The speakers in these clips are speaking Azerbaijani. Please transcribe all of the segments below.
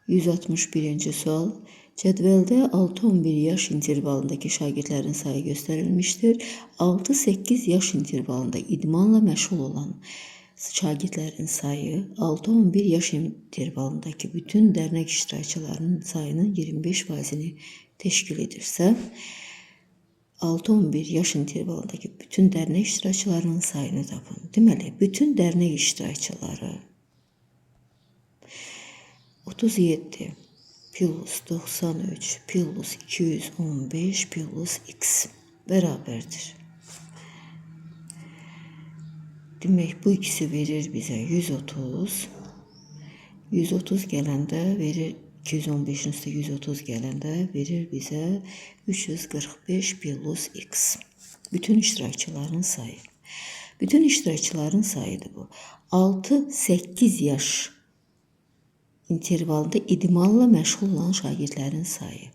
161-ci sual. Cədvəldə 6-11 yaş intervalındakı şagirdlərin sayı göstərilmişdir. 6-8 yaş intervalında idmanla məşğul olan şagirdlərin sayı 6-11 yaş intervalındakı bütün dərnək iştirakçılarının sayının 25%-ni təşkil edirsə, 6-11 yaş intervalındakı bütün dərnək iştirakçılarının sayını tapın. Deməli, bütün dərnək iştirakçıları 37 plus 93 plus 215 plus x bərabərdir. Demək, bu ikisi verir bizə 130. 130 gələndə verir 215-in üstə 130 gələndə verir bizə 345 plus x. Bütün iştirakçıların sayı. Bütün iştirakçıların sayıdır bu. 6-8 yaş intervalında idmanla məşğul olan şagirdlərin sayı.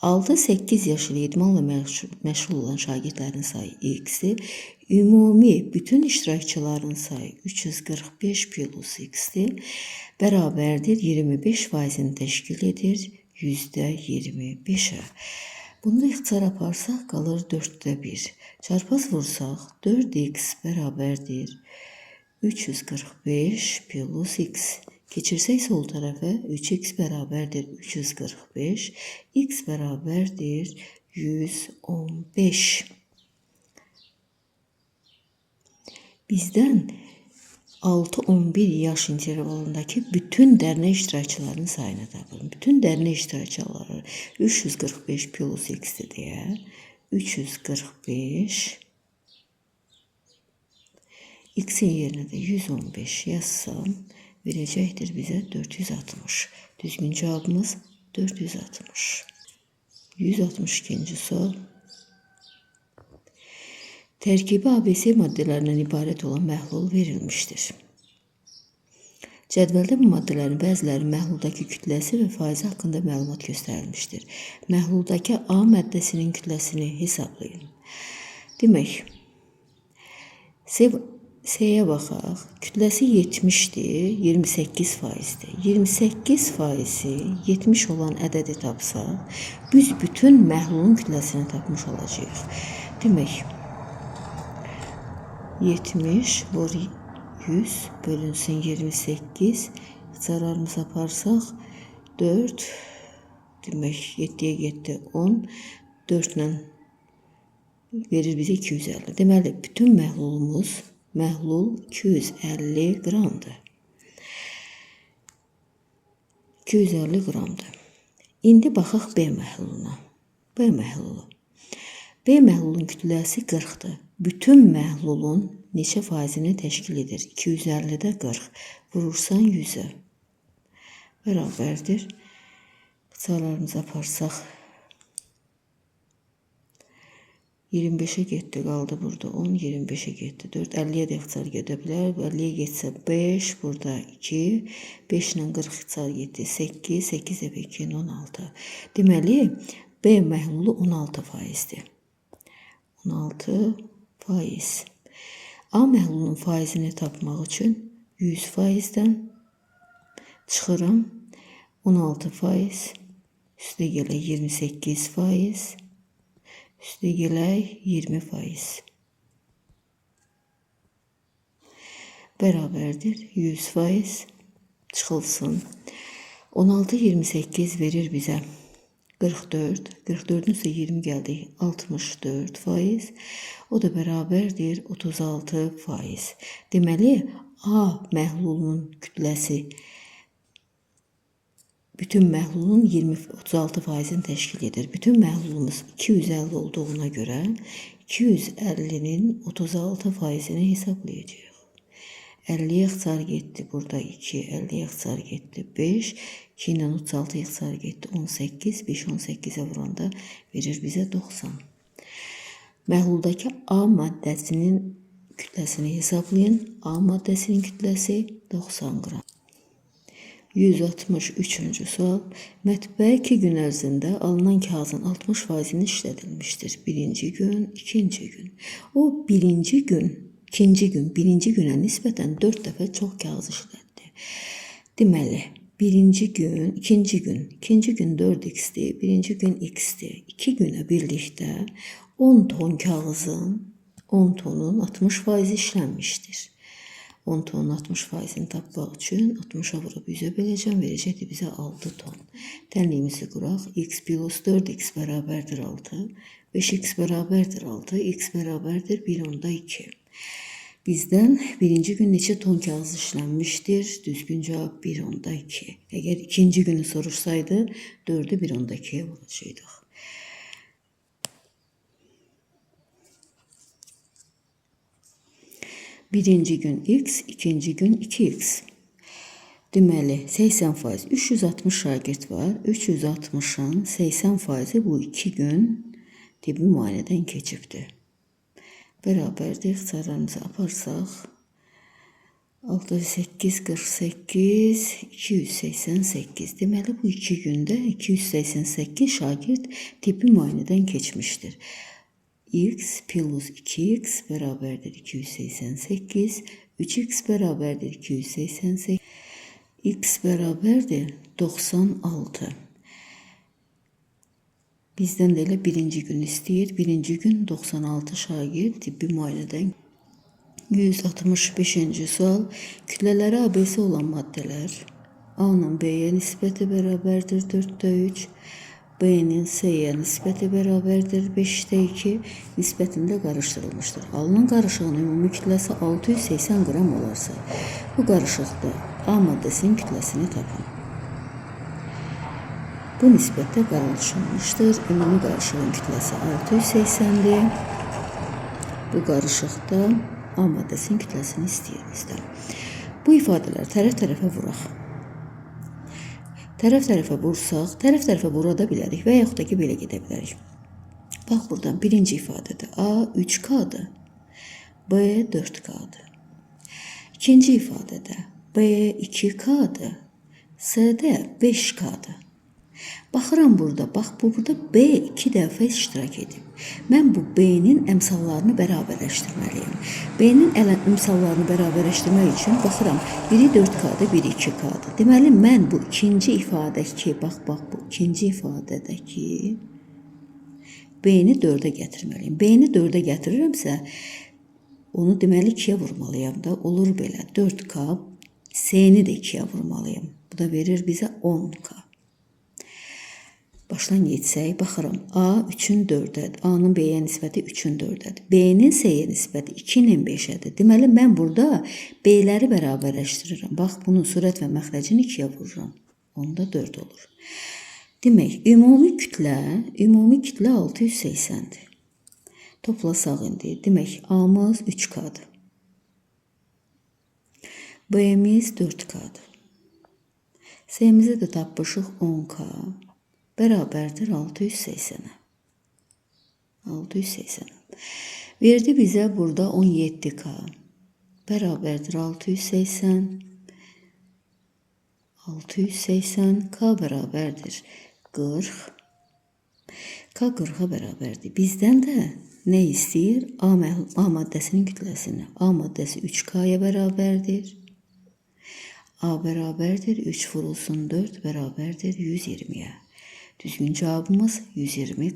6-8 yaş ilə idmanla məşğul olan şagirdlərin sayı x-dir. Ümumi bütün iştirakçıların sayı 345 plus x-dir. Bərabərdir 25%-ni təşkil edir %25-ə. Bunu da ixtisar aparsaq qalır 4-də 1. Çarpaz vursaq 4x bərabərdir 345 plus x. Keçirsək sol tərəfə 3x bərabərdir 345, x bərabərdir 115. Bizdən 6-11 yaş intervalındakı bütün dərnək iştirakçılarının sayını tapın. Bütün dərnək iştirakçıları 345 plus x-dir deyə 345 x-in yerinə də 115 yazsam verəcəkdir bizə 460. Düzgün cavabımız 460. 162-ci sual. Tərkibi ABC maddələrindən ibarət olan məhlul verilmişdir. Cədvəldə bu maddələrin bəziləri məhluldakı kütləsi və faizi haqqında məlumat göstərilmişdir. Məhluldakı A maddəsinin kütləsini hesablayın. Demək, C-yə baxaq. Kütləsi 70-dir, 28%-dir. 28%-i 70 olan ədədi tapsaq, biz bütün məhlulun kütləsini tapmış olacağıq. Demək, 70 vur 100 bölünsün 28. İxtisarlarımızı aparsaq 4, demək 7-yə getdi 10, 4 ilə verir bizə 250. Deməli, bütün məhlul 250 qramdır. 250 qramdır. İndi baxaq B məhluluna. B məhlulu. B məhlulun kütləsi 40-dır. Bütün məhlulun neçə faizini təşkil edir? 250-də 40. Vurursan 100-ə. Bərabərdir. İxtisarlarımızı aparsaq 25'e getdi, qaldı burada 10, 25'e getdi 4, 50'ye də ixtisar gedə bilər, 50'ye getsə 5, burada 2, 5 ilə 40 ixtisar getdi, 8, 8 də 2, 16. Deməli, B məhlulu 16%-dir. 16%. A məhlulunun faizini tapmaq üçün 100%-dən çıxıram, 16%, üstə gələ 28%, üstə gələk 20%. Bərabərdir 100%, çıxılsın. 16, 28 verir bizə 44. 44-ün üstə 20 gəldi 64%. O da bərabərdir 36%. Deməli, A məhlulunun kütləsi bütün məhlulun 36%-ni təşkil edir. Bütün məhlulumuz 250 olduğuna görə 250-nin 36%-ni hesablayacağıq. 50'ye ixtisar getdi, burada 2, 50'ye ixtisar getdi, 5, 2 ilə 36 ixtisar getdi, 18, 5, 18'e vuranda verir bizə 90. Məhluldakı A maddəsinin kütləsini hesablayın. A maddəsinin kütləsi 90 qram. 163-cü sual. Mətbəə 2 gün ərzində alınan kağızın 60%-ni işlədilmişdir. Birinci gün, ikinci gün. O birinci gün, ikinci gün, birinci günə nisbətən 4 dəfə çox kağız işlətdi. Deməli, Birinci gün, ikinci gün 4x-dir, birinci gün x-dir. 2 günə birlikdə 10 ton kağızın 10 tonun 60% işlənmişdir. 10 tonun 60%-ni tapmaq üçün 60-a vurub 100-ə böləcəm, verəcəkdir bizə 6 ton. Tənliyimizi quraq. X plus 4x bərabərdir 6. 5x bərabərdir 6. X bərabərdir 1/2. Bizdən birinci gün neçə ton kağız işlənmişdir? Düzgün cavab 1/2. Əgər ikinci günü soruşsaydı 4-ü 1/2-yə vuracaqdıq. Birinci gün x, ikinci gün 2x. Deməli, 80%, 360 şagird var. 360-ın 80%-i bu 2 gün tibbi müayinədən keçibdir. Bərabərdir, ixtisarlarımızı aparsaq. 68, 48, 288. Deməli, bu 2 gündə 288 şagird tibbi müayinədən keçmişdir. X plus 2x bərabərdir 288. 3x bərabərdir 288. X bərabərdir 96. Bizdən də elə birinci gün istəyir. Birinci gün 96 şagird tibbi müayinədən. 165-ci sual. Kütlələri ABC olan maddələr A-nın B-yə nisbəti bərabərdir 4/3. B-nin C-yə nisbəti bərabərdir 5/2. Nisbətində qarışdırılmışdır. Alınan qarışığın ümumi kütləsi 680 qram olarsa, bu qarışıqda A maddəsinin kütləsini tapın. Bu nisbətdə qarışılmışdır. Ümumi qarışığın kütləsi 680-dir. Bu qarışıqda A maddəsinin kütləsini istəyir bizdən. Bu ifadələr tərəf-tərəfə vuraq. Tərəf-tərəfə vursaq, tərəf-tərəfə vura da bilərik və yaxud da ki, belə gedə bilərik. Bax, buradan birinci ifadədir. A 3K-dır, B 4K-dır. İkinci ifadədə B 2K-dır, C-də 5K-dır. Baxıram burada, bax, burada B 2 dəfə iştirak edib. Mən bu B-nin əmsallarını bərabərləşdirməliyim. B-nin əmsallarını bərabərləşdirmək üçün baxıram, biri 4K-dır, biri 2K-dır. Deməli, mən bu ikinci ifadədəki, bax, bu ikinci ifadədəki B-ni 4-ə gətirməliyim. B-ni 4-ə gətirirəmsə, onu deməli 2-yə vurmalıyam da, olur belə. 4K, C-ni də 2-yə vurmalıyım. Bu da verir bizə 10K. Başdan geçsək, baxıram. A 3-ün 4-dədir. A-nın B-yə nisbəti 3-ün 4-dədir. B-nin C-yə nisbəti 2-nin 5-ədir. Deməli, mən burada B-ləri bərabərləşdirirəm. Bax, bunun sürət və məxrəcini 2-yə vururam. Onda 4 olur. Demək, ümumi kütlə 680-dir. Toplasaq indi. Demək, A-mız 3K-dır. B-miz 4K-dır. C-mizi də tapmışıq 10K. Bərabərdir 680-ə. 680. Verdi bizə burada 17K. Bərabərdir 680. 680 K bərabərdir 40. K 40-a bərabərdir. Bizdən də nə istəyir? A maddəsinin kütləsini. A maddəsi 3K-ya bərabərdir. A bərabərdir 3 vurulsun 4 bərabərdir 120-yə. Düzgün cavabımız 120.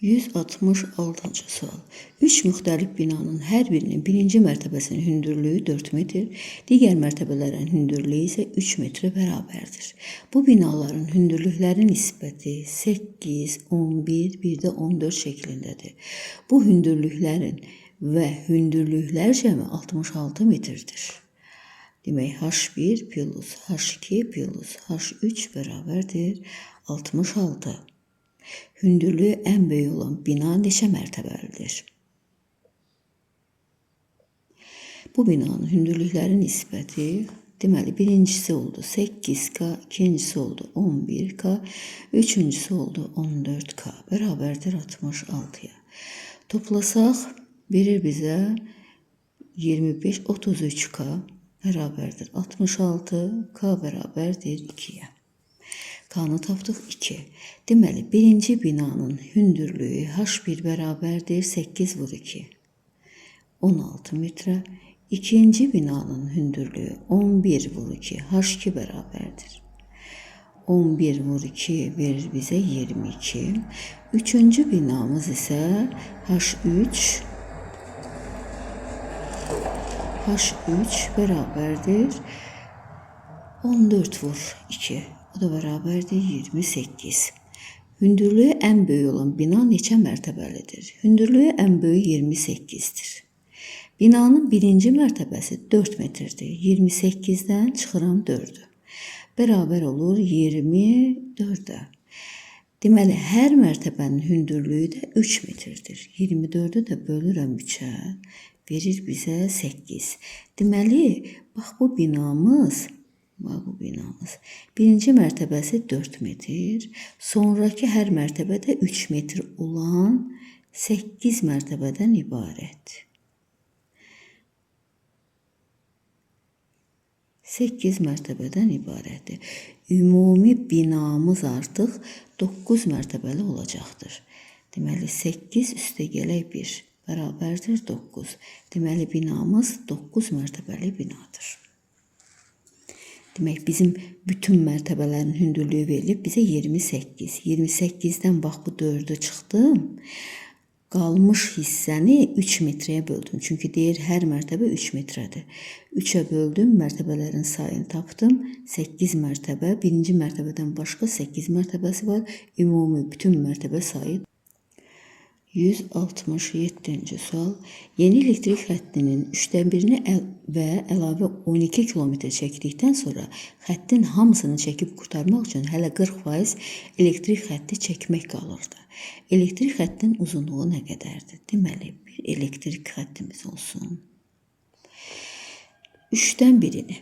166-cı sual. 3 müxtəlif binanın hər birinin birinci mərtəbəsinin hündürlüyü 4 metr, digər mərtəbələrin hündürlüyü isə 3 metrə bərabərdir. Bu binaların hündürlükləri nisbəti 8, 11, bir də 14 şəklindədir. Bu hündürlüklərin və hündürlüklər cəmi 66 metrdir. Demək, H1 plus H2 plus H3 bərabərdir 66. Hündürlüyü ən böyük olan bina neçə mərtəbəlidir? Bu binanın hündürlükləri nisbəti, deməli, birincisi oldu 8K, ikincisi oldu 11K, üçüncüsü oldu 14K, bərabərdir 66-ya. Toplasaq, verir bizə 25, 33K, bərabərdir 66, K bərabərdir 2-yə. K-nı tapdıq 2. Deməli, birinci binanın hündürlüyü H1 bərabərdir 8 vur 2. 16 metrə. İkinci binanın hündürlüğü 11 vur 2 H2 beraberdir. 11 vur 2 verir bize 22. Üçüncü binamız ise H3 beraberdir 14 vur 2. O da beraberdir 28. Hündürlüğü en büyük olan bina neçə mərtəbəlidir? Hündürlüğü en büyük 28'dir. Binanın birinci mərtəbəsi 4 metrdir. 28'den çıxıram 4'ü. Beraber olur 24'e. Deməli, hər mərtəbənin hündürlüyü də 3 metrdir. 24'ü də bölürəm 3'ə. Verir bizə 8. Deməli, bax bu binamız birinci mərtəbəsi 4 metr. Sonraki hər mərtəbədə 3 metr olan 8 mərtəbədən ibarət. 8 mərtəbədən ibarətdir. Ümumi binamız artıq 9 mərtəbəli olacaqdır. Deməli 8 üstə gələk 1 bərabərdir 9. Deməli binamız 9 mərtəbəli binadır. Demək bizim bütün mərtəbələrin hündürlüyü verilib bizə 28. 28'dən bax bu 4'ü çıxdım. Qalmış hissəni 3 metrəyə böldüm. Çünki deyir hər mərtəbə 3 metrədir. 3'ə böldüm, mərtəbələrin sayını tapdım. 8 mərtəbə, birinci mərtəbədən başqa 8 mərtəbəsi var. Ümumi bütün mərtəbə sayı 167-ci sual. Yeni elektrik xəttinin 1/3-ni və əlavə 12 kilometr çəkdikdən sonra xəttin hamısını çəkib qurtarmaq üçün hələ 40% elektrik xətti çəkmək qalırdı. Elektrik xəttin uzunluğu nə qədərdir? Deməli, bir elektrik xəttimiz olsun. 3'dən birini,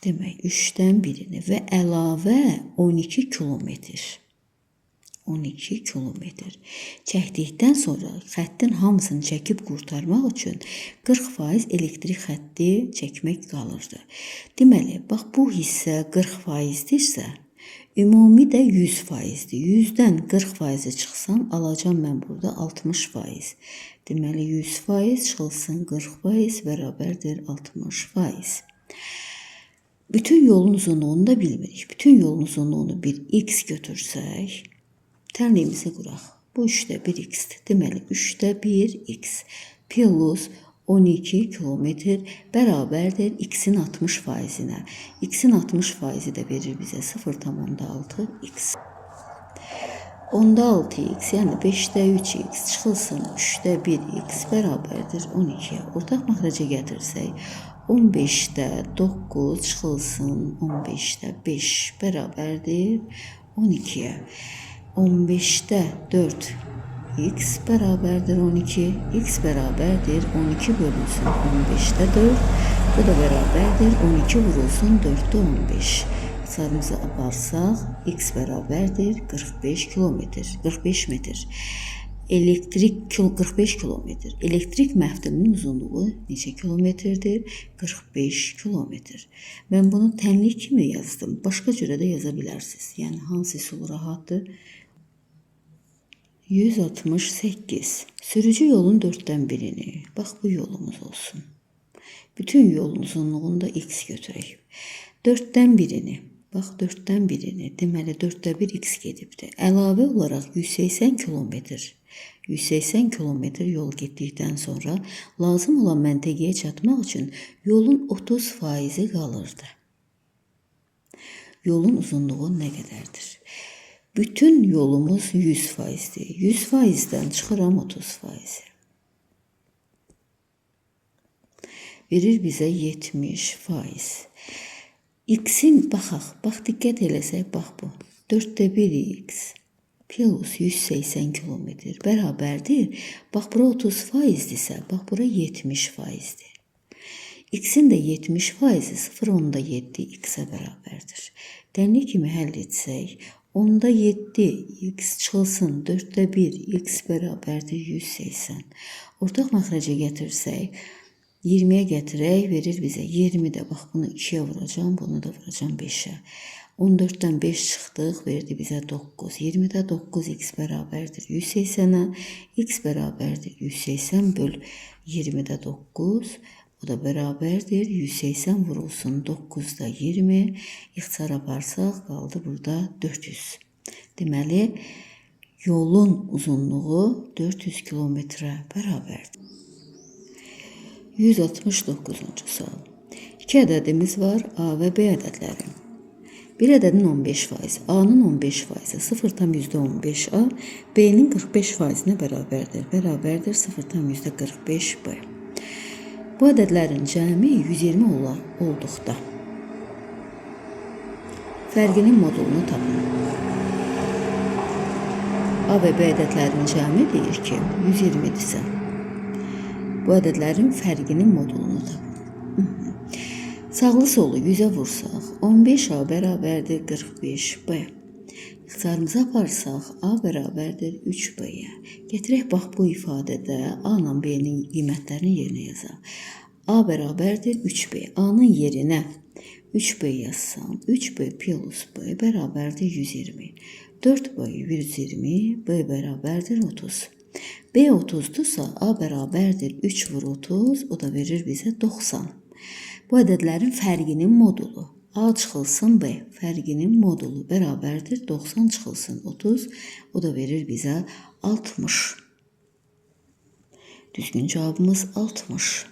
demək 3'dən birini və əlavə 12 kilometr. 12 kilometr çəkdikdən sonra xəttin hamısını çəkib qurtarmaq üçün 40% elektrik xətti çəkmək qalırdı. Deməli, bax bu hissə 40%dirsə, ümumi də 100%dir. 100'dən 40%-i çıxsam, alacam mən burada 60%. Deməli, 100% çıxılsın 40% bərabərdir 60%. Bütün yolun uzunluğunu da bilmirik. Bütün yolun uzunluğunu bir x götürsək, tənliyimizi quraq. Bu 3'də 1x-dir. Deməli, 3'də 1x plus 12 kilometr bərabərdir x'in 60%-nə. X'in 60%-i də verir bizə 0,6x. Onda 6x, yəni 5'də 3x çıxılsın 3'də 1x bərabərdir 12'yə. Ortaq məxrəcə gətirsək, 15'də 9 çıxılsın 15'də 5 bərabərdir 12'yə. 15'də 4 x bərabərdir 12. X bərabərdir 12 bölünsün 15'də 4. Bu da bərabərdir 12 vurulsun 4'də 15. Sarımızı aparsaq x bərabərdir 45 kilometr. 45 metr. Elektrik 45 kilometr. Elektrik məftilinin uzunluğu neçə kilometrdir? 45 kilometr. Mən bunu tənlik kimi yazdım. Başqa cürə də yaza bilərsiniz. Yəni hansı üsul rahatdır? 168. Sürücü yolun 4'dən birini. Bax bu yolumuz olsun. Bütün yolun uzunluğunu da x götürək. 4'dən birini. Bax 4'dən birini. Deməli 4'də 1 x gedibdir. Əlavə olaraq 180 kilometr. 180 kilometr yol getdikdən sonra lazım olan məntəqəyə çatmaq üçün yolun 30%-i qalırdı. Yolun uzunluğu nə qədərdir? Bütün yolumuz 100%'dir. 100%'den çıxıram 30%. Verir bizə 70%. X'in baxaq, bax diqqət eləsək, bax bu. 4'də 1x plus 180 kilometr bərabərdir. Bax bura 30%-dirsə, bax bura 70%-dir. X'in də 70%-i 0,7 x-ə bərabərdir. Dənli kimi həll etsək, 10'da 7 x çıxılsın 4'də 1 x bərabərdir 180. Ortaq məxrəcə gətirsək, 20'yə gətirək, verir bizə 20'də. Bax bunu 2'yə vuracam, bunu da vuracam 5'ə. 14'dən 5 çıxdıq, verdi bizə 9. 20'də 9 x bərabərdir 180'ə. X bərabərdir 180 böl 20'də 9. O da bərabərdir. 180 vurulsun 9'da 20. İxtisar aparsaq qaldı burada 400. Deməli, yolun uzunluğu 400 kilometrə bərabərdir. 169-cu sual. 2 ədədimiz var, A və B ədədləri. Bir ədədin 15%, A'nın 15%, 0,15A, B'nin 45%-nə bərabərdir. Bərabərdir 0,45B. Bu ədədlərin cəmi 120 olduqda fərqinin modulunu tapın. A və B ədədlərinin cəmi deyir ki, 120-dirsə. Bu ədədlərin fərqinin modulunu tapın. Sağlı solu 100'ə vursaq, 15A bərabərdir 45B. İxtisarımıza aparsaq, A bərabərdir 3B-yə. Getirək, bax bu ifadədə A ilə B-nin qiymətlərini yerinə yazaq. A bərabərdir 3B. A-nın yerinə 3B yazsam, 3B plus B bərabərdir 120. 4B 120, B bərabərdir 30. B 30'dursa A bərabərdir 3 vur 30, o da verir bizə 90. Bu ədədlərin fərqinin modulu A çıxılsın B, fərqinin modulu bərabərdir 90 çıxılsın 30, o da verir bizə 60. Düzgün cavabımız 60.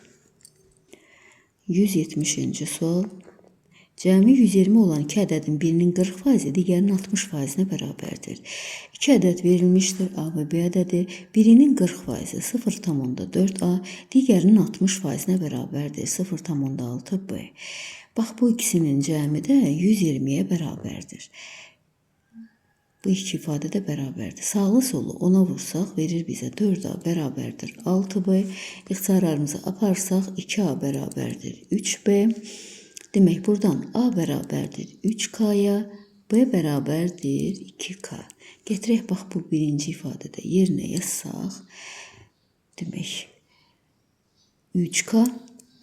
170-ci sual. Cəmi 120 olan 2 ədədin birinin 40%, digərinin 60%-nə bərabərdir. 2 ədəd verilmişdir, A və B ədədi. Birinin 40%, 0,4A, digərinin 60%-nə bərabərdir, 0,6B. Bax, bu ikisinin cəmi də 120-yə bərabərdir. Bu iki ifadə də bərabərdir. Sağlı solu 10'a vursaq, verir bizə 4A bərabərdir 6B. İxtisarlarımızı aparsaq, 2A bərabərdir 3B. Demək, buradan A bərabərdir 3K-ya, B bərabərdir 2K. Getirək, bax, bu birinci ifadədə yerinə yazsaq, demək, 3K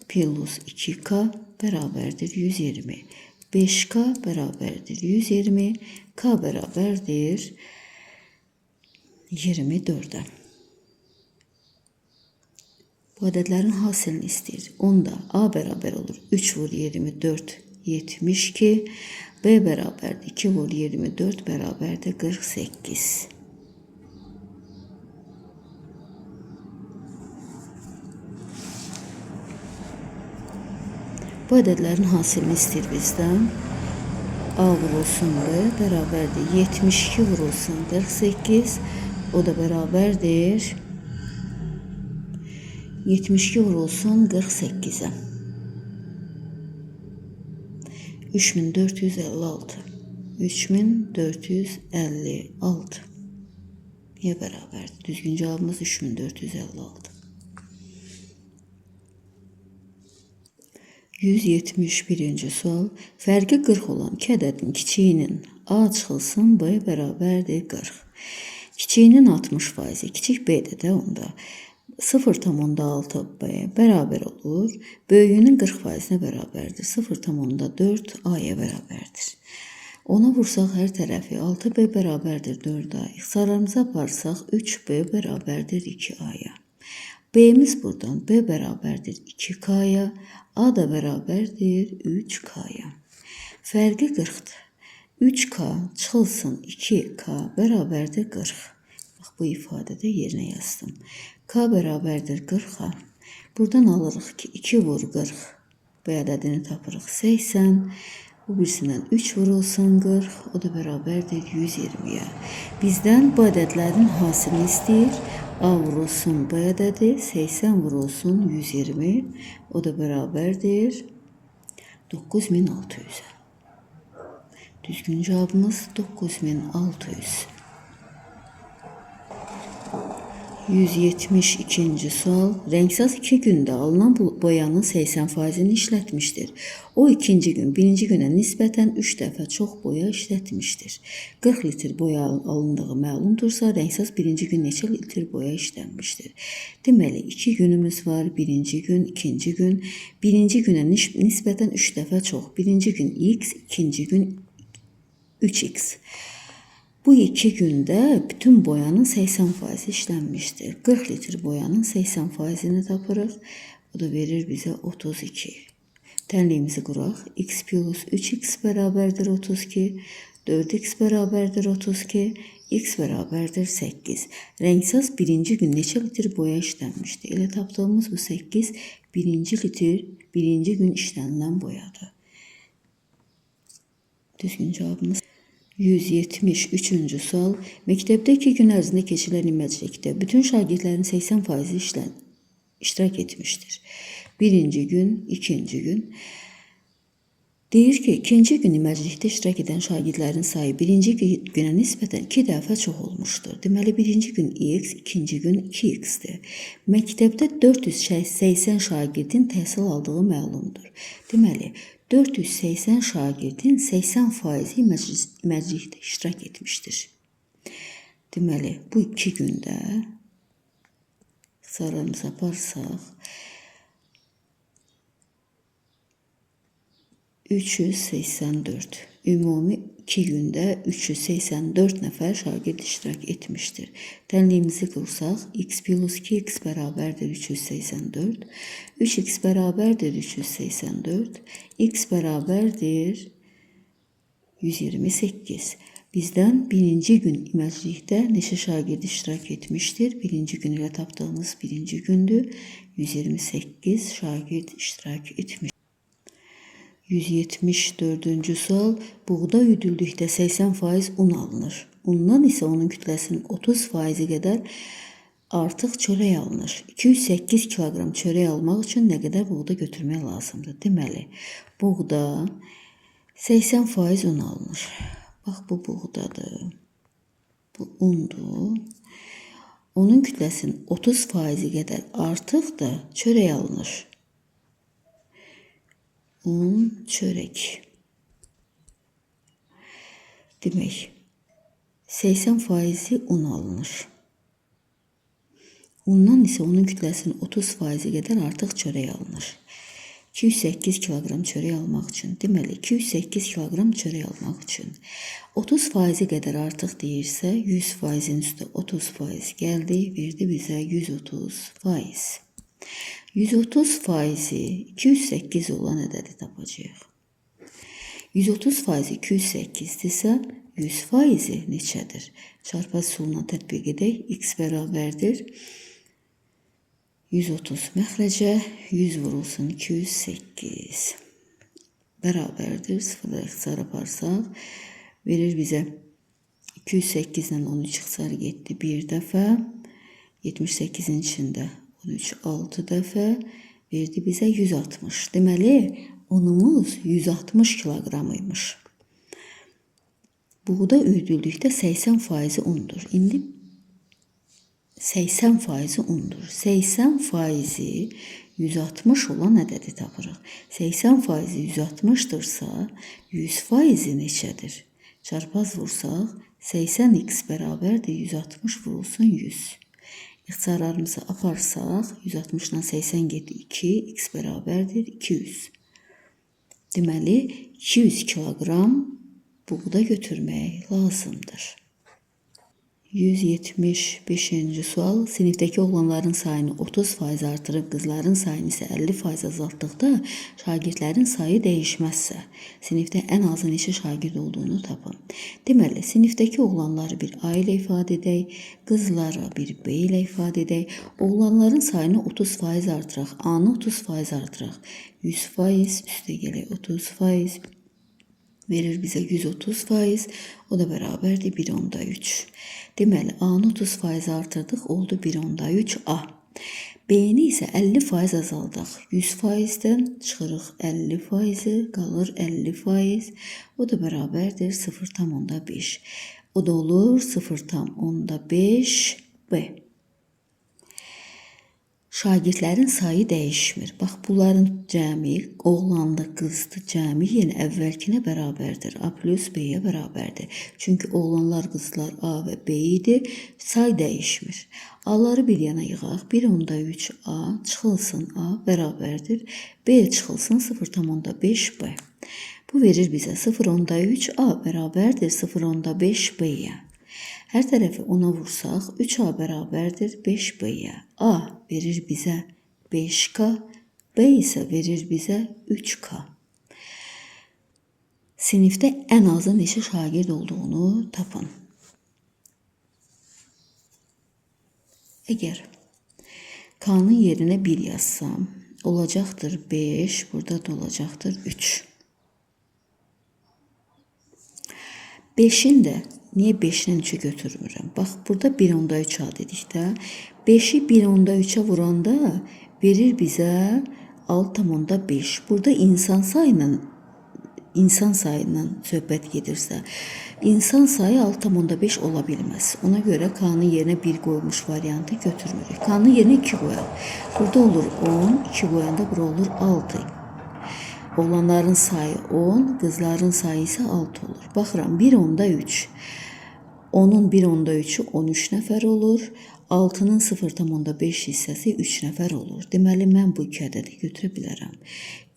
plus 2K bərabərdir 120. 5K bərabərdir 120, K bərabərdir 24'ə. Bu ədədlərin hasilini istəyir. Onda A bərabər olur 3 vur 24, 72. B bərabərdir 2 vur 24, bərabərdir 48. Bu ədədlərin hasilini istəyir bizdən. A vurulsun B bərabərdir 72 vurulsun 48. O da bərabərdir 72 vurulsun 48'ə. 3456. 3456. Niyə bərabərdir? Düzgün cavabımız 3456. 171-ci sual. Fərqi 40 olan 2 ədədin kiçiyinin A çıxılsın B bərabərdir 40. Kiçiyinin 60%, kiçik B'də də onda 0,6B bərabər olur. Böyüyünün 40%-nə bərabərdir. 0,4 A-ya bərabərdir. Ona vursaq hər tərəfi 6B bərabərdir 4A. İxtisarlarımıza aparsaq 3B bərabərdir 2A-ya. B'miz buradan B bərabərdir 2K-ya. A da bərabərdir 3K-ya. Fərqi 40'dır. 3K çıxılsın 2K bərabərdir 40. Bax, bu ifadədə yerinə yazdım. K bərabərdir 40'a. Buradan alırıq ki 2 vur 40. B ədədini tapırıq 80. Bu birisindən 3 vurulsun 40. O da bərabərdir 120'ya. Bizdən bu ədədlərin hasilini istəyir. A vurulsun B ədədi, 80 vurulsun 120. O da bərabərdir 9600'ə. Düzgün cavabımız 9600. 172-ci sual. Rəngsaz 2 gündə alınan boyanın 80%'ni işlətmişdir. O ikinci gün birinci günə nisbətən 3 dəfə çox boya işlətmişdir. 40 litr boya alındığı məlumdursa, rəngsaz birinci gün neçə litr boya işlənmişdir? Deməli, 2 günümüz var. Birinci gün, ikinci gün. Birinci günə nisbətən 3 dəfə çox. Birinci gün X, ikinci gün 3X. Bu 2 gündə bütün boyanın 80% işlənmişdir. 40 litr boyanın 80%'ni tapırıq. O da verir bize 32. Tənliyimizi quraq. X plus 3x bərabərdir 32. 4x bərabərdir 32. X bərabərdir 8. Rəngsaz birinci gün neçə litr boya işlənmişdi? Elə tapdığımız bu 8 birinci litr birinci gün işlənilən boyadır. Düzgün cavabımız 173-cü sual. Məktəbdə 2 gün ərzində keçirilən iməclikdə bütün şagirdlərin 80% iştirak etmişdir. Birinci gün, ikinci gün. Deyir ki, ikinci gün iməclikdə iştirak edən şagirdlərin sayı birinci günə nisbətən 2 dəfə çox olmuşdur. Deməli, birinci gün x, ikinci gün 2x-dir. Məktəbdə 480 şagirdin təhsil aldığı məlumdur. Deməli, 480 şagirdin 80% iməclikdə iştirak etmişdir. Deməli, bu 2 gündə ixtisarlarımızı aparsaq 384. Ümumi 2 gündə 384 nəfər şagird iştirak etmişdir. Tənliyimizi qursaq, x plus 2x bərabərdir 384. 3x bərabərdir 384. X bərabərdir 128. Bizdən birinci gün iməclikdə neçə şagird iştirak etmişdir? Birinci gün ilə tapdığımız birinci gündür. 128 şagird iştirak etmişdir. 174-cü sual. Buğda üdüldükdə 80% un alınır. Undan isə onun kütləsinin 30% qədər artıq çörək alınır. 208 kiloqram çörək almaq üçün nə qədər buğda götürmək lazımdır? Deməli, buğda 80% un alınır. Bax, bu buğdadır. Bu undur. Onun kütləsinin 30% qədər artıq da çörək alınır. Un, çörək. Demək, 80% un alınır. Undan isə onun kütləsinin 30% qədər artıq çörək alınır. 208 kiloqram çörək almaq üçün. Deməli, 208 kiloqram çörək almaq üçün 30% qədər artıq deyirsə, 100%-in üstə 30% gəldi, verdi bizə 130%. 130% 208 olan ədədi tapacağıq. 130% 208-dirsə, 100% neçədir? Çarpaz üsuluna tətbiq edək. X bərabərdir 130 məxrəcə 100 vurulsun 208 bərabərdir. Sıfırda ixtisar aparsaq, verir bizə 208-dən 13 ixtisar getdi bir dəfə. 78-in içində 13 6 dəfə verdi bizə 160. Deməli, unumuz 160 kiloqram imiş. Buğda üyüdüldükdə 80% undur. İndi 80% undur. 80% 160 olan ədədi tapırıq. 80% 160-dırsa, 100% neçədir? Çarpaz vursaq, 80x bərabərdir 160 vurulsun 100. İxtisarlarımızı aparsaq, 160-dan 80 getdi 2, x bərabərdir 200. Deməli, 200 kiloqram buğda götürmək lazımdır. 175-ci sual. Sinifdəki oğlanların sayını 30% artırıb qızların sayını isə 50% azaltdıqda şagirdlərin sayı dəyişməzsə, sinifdə ən azı neçə şagird olduğunu tapın. Deməli, sinifdəki oğlanları bir A ilə ifadə edək, qızları bir B ilə ifadə edək. Oğlanların sayını 30% artıraq, A-nı 30% artıraq. 100% üstə gələk 30%. Verir bizə 130%, o da bərabərdir 1/3. Deməli, A-nı 30% artırdıq, oldu 1/3 A. B-ni isə 50% azaldaq. 100%-dən çıxırıq 50%, qalır 50%, o da bərabərdir 0,5. O da olur 0,5 B. Şagirdlərin sayı dəyişmir. Bax, bunların cəmi, oğlanlı, qızlı cəmi yenə əvvəlkinə bərabərdir. A plus B-yə bərabərdir. Çünki oğlanlar, qızlar A və B idi. Say dəyişmir. A-ları bir yana yığaq. 1/3 A çıxılsın A bərabərdir. B çıxılsın 0,5 B. Bu verir bizə 0,3 A bərabərdir 0,5 B-yə. Hər tərəfi 10-a vursaq, 3A bərabərdir 5B-yə. A verir bizə 5K, B isə verir bizə 3K. Sinifdə ən azı neçə şagird olduğunu tapın. Əgər K'nın yerinə 1 yazsam, olacaqdır 5, burada da olacaqdır 3. 5'in də niyə 5'dən 3'ü götürmürəm? Bax, burada 1/3 dedik də. 5'i 1/3'ə vuranda verir bizə 6/5. Burada insan sayından söhbət gedirsə, insan sayı 6/5 ola bilməz. Ona görə K'nın yerinə 1 qoymuş variantı götürmürük. K'nın yerinə 2 qoyaq. Burada olur 10, 2 qoyanda bura olur 6. Oğlanların sayı 10, qızların sayı isə 6 olur. Baxıram, 1/3. 10'un 1/3'ü 13 nəfər olur. 6'nın 0/5 hissəsi 3 nəfər olur. Deməli, mən bu 2 ədədi götürə bilərəm.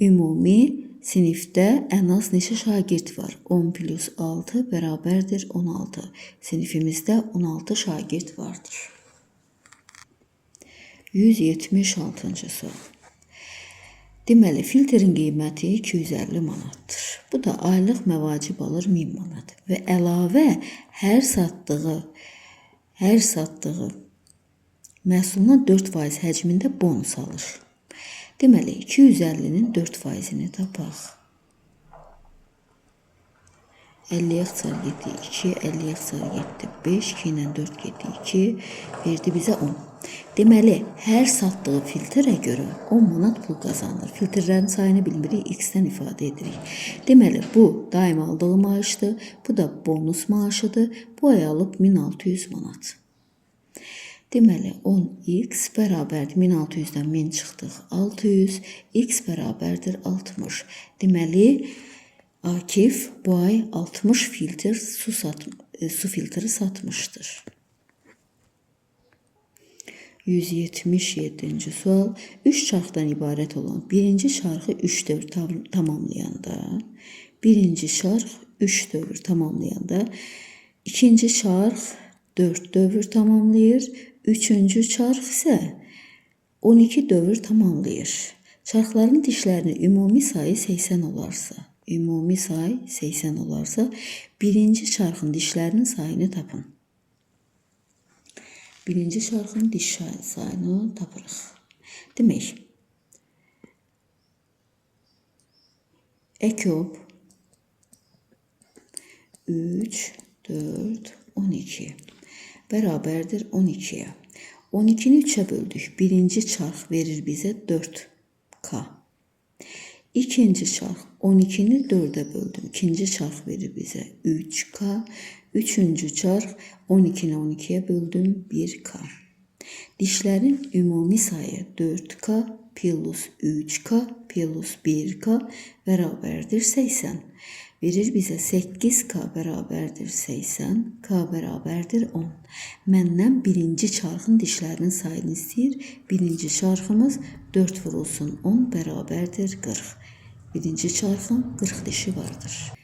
Ümumi sinifdə ən az neçə şagird var? 10 + 6 bərabərdir 16. Sinifimizdə 16 şagird vardır. 176-cı sual. Deməli, filtrin qiyməti 250 manatdır. Bu da aylıq məvacib alır 1000 manat. Və əlavə hər satdığı məhsuluna 4% həcmində bonus alır. Deməli, 250'nin 4%'ni tapaq. 50'yə xəsar getdi 2, 50'yə xəsar getdi 5, 2 ilə 4 getdi 2, verdi bizə 10. Deməli, hər satdığı filtrə görə 10 manat pul qazanır. Filtrlərin sayını bilmirik, x-dən ifadə edirik. Deməli, bu daim aldığı maaşdır, bu da bonus maaşıdır. Bu ay alıb 1600 manat. Deməli, 10x bərabərdir 1600'dən 1000 çıxdıq 600, x bərabərdir 60. Deməli, Akif bu ay 60 filtr su filtri satmışdır. 177-ci sual. 3 çarxdan ibarət olan birinci çarxı 3 dövr tamamlayanda, birinci çarx 3 dövr tamamlayanda, ikinci çarx 4 dövr tamamlayır, üçüncü çarx isə 12 dövr tamamlayır. Çarxların dişlərinin ümumi sayı 80 olarsa, birinci çarxın dişlərinin sayını tapın. Birinci çarxın diş sayını tapırıq. Demək, ekop 3, 4, 12 bərabərdir 12'ye. 12'ni 3'e böldük. Birinci çarx verir bizə 4K. İkinci çarx 12'ni 4'e böldüm. İkinci çarx verir bizə 3K. Üçüncü çarx 12'ni 12'ye böldüm 1K. Dişlərin ümumi sayı 4K plus 3K plus 1K bərabərdir 80. Verir bizə 8K bərabərdir 80, K bərabərdir 10. Məndən birinci çarxın dişlərinin sayını istəyir. Birinci çarxımız 4 vurulsun 10 bərabərdir 40. Birinci çarxın 40 dişi vardır.